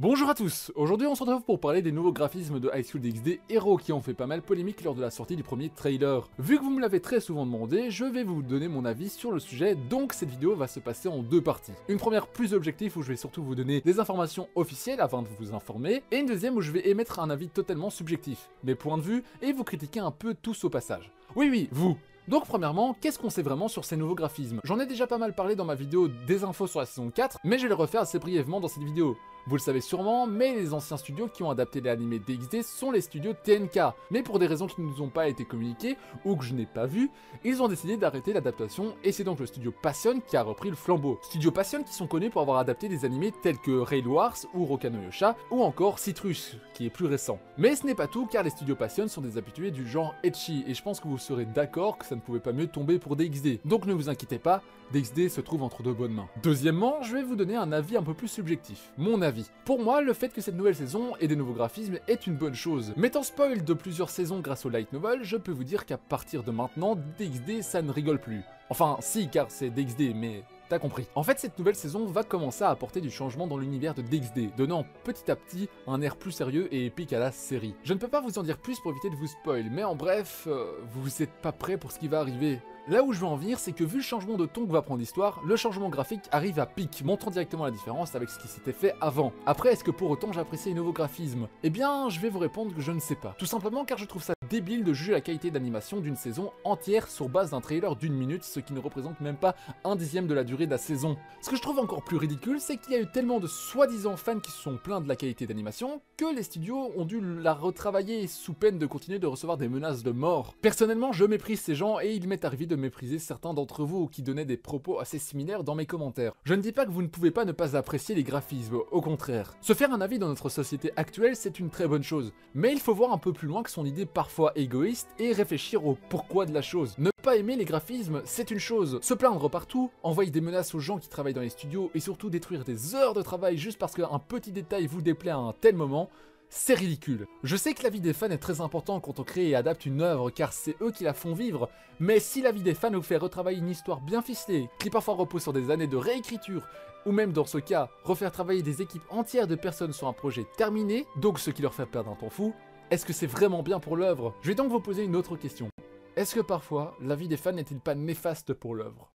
Bonjour à tous, aujourd'hui on se retrouve pour parler des nouveaux graphismes de High School DxD Hero qui ont fait pas mal polémique lors de la sortie du premier trailer. Vu que vous me l'avez très souvent demandé, je vais vous donner mon avis sur le sujet, donc cette vidéo va se passer en deux parties. Une première plus objective où je vais surtout vous donner des informations officielles afin de vous informer, et une deuxième où je vais émettre un avis totalement subjectif, mes points de vue, et vous critiquer un peu tous au passage. Oui, vous. Donc premièrement, qu'est-ce qu'on sait vraiment sur ces nouveaux graphismes? J'en ai déjà pas mal parlé dans ma vidéo des infos sur la saison 4, mais je vais le refaire assez brièvement dans cette vidéo. Vous le savez sûrement, mais les anciens studios qui ont adapté les animés DxD sont les studios TNK, mais pour des raisons qui ne nous ont pas été communiquées, ou que je n'ai pas vues, ils ont décidé d'arrêter l'adaptation, et c'est donc le studio Passion qui a repris le flambeau. Studio Passion qui sont connus pour avoir adapté des animés tels que Rail Wars ou Rokano Yosha, ou encore Citrus, qui est plus récent. Mais ce n'est pas tout, car les studios Passion sont des habitués du genre ecchi, et je pense que vous serez d'accord que ça ne pouvait pas mieux tomber pour DxD. Donc ne vous inquiétez pas, DxD se trouve entre de bonnes mains. Deuxièmement, je vais vous donner un avis un peu plus subjectif, mon avis. Pour moi, le fait que cette nouvelle saison ait des nouveaux graphismes est une bonne chose. M'étant spoil de plusieurs saisons grâce au light novel, je peux vous dire qu'à partir de maintenant, DxD ça ne rigole plus. Enfin si, car c'est DxD, mais... t'as compris. En fait, cette nouvelle saison va commencer à apporter du changement dans l'univers de DxD, donnant petit à petit un air plus sérieux et épique à la série. Je ne peux pas vous en dire plus pour éviter de vous spoil, mais en bref, vous êtes pas prêts pour ce qui va arriver. Là où je veux en venir, c'est que vu le changement de ton que va prendre l'histoire, le changement graphique arrive à pic, montrant directement la différence avec ce qui s'était fait avant. Après, est-ce que pour autant j'apprécie les nouveaux graphismes? Eh bien, je vais vous répondre que je ne sais pas. Tout simplement car je trouve ça débile de juger la qualité d'animation d'une saison entière sur base d'un trailer d'une minute, ce qui ne représente même pas un dixième de la durée de la saison. Ce que je trouve encore plus ridicule, c'est qu'il y a eu tellement de soi-disant fans qui se sont plaints de la qualité d'animation que les studios ont dû la retravailler sous peine de continuer de recevoir des menaces de mort. Personnellement, je méprise ces gens et il m'est arrivé de mépriser certains d'entre vous qui donnaient des propos assez similaires dans mes commentaires. Je ne dis pas que vous ne pouvez pas ne pas apprécier les graphismes, au contraire. Se faire un avis dans notre société actuelle, c'est une très bonne chose, mais il faut voir un peu plus loin que son idée parfois égoïste et réfléchir au pourquoi de la chose. Ne pas aimer les graphismes, c'est une chose. Se plaindre partout, envoyer des menaces aux gens qui travaillent dans les studios et surtout détruire des heures de travail juste parce qu'un petit détail vous déplaît à un tel moment, c'est ridicule. Je sais que l'avis des fans est très important quand on crée et adapte une œuvre car c'est eux qui la font vivre, mais si l'avis des fans vous fait retravailler une histoire bien ficelée, qui parfois repose sur des années de réécriture, ou même dans ce cas, refaire travailler des équipes entières de personnes sur un projet terminé, donc ce qui leur fait perdre un temps fou, est-ce que c'est vraiment bien pour l'œuvre? Je vais donc vous poser une autre question. Est-ce que parfois, l'avis des fans n'est-il pas néfaste pour l'œuvre?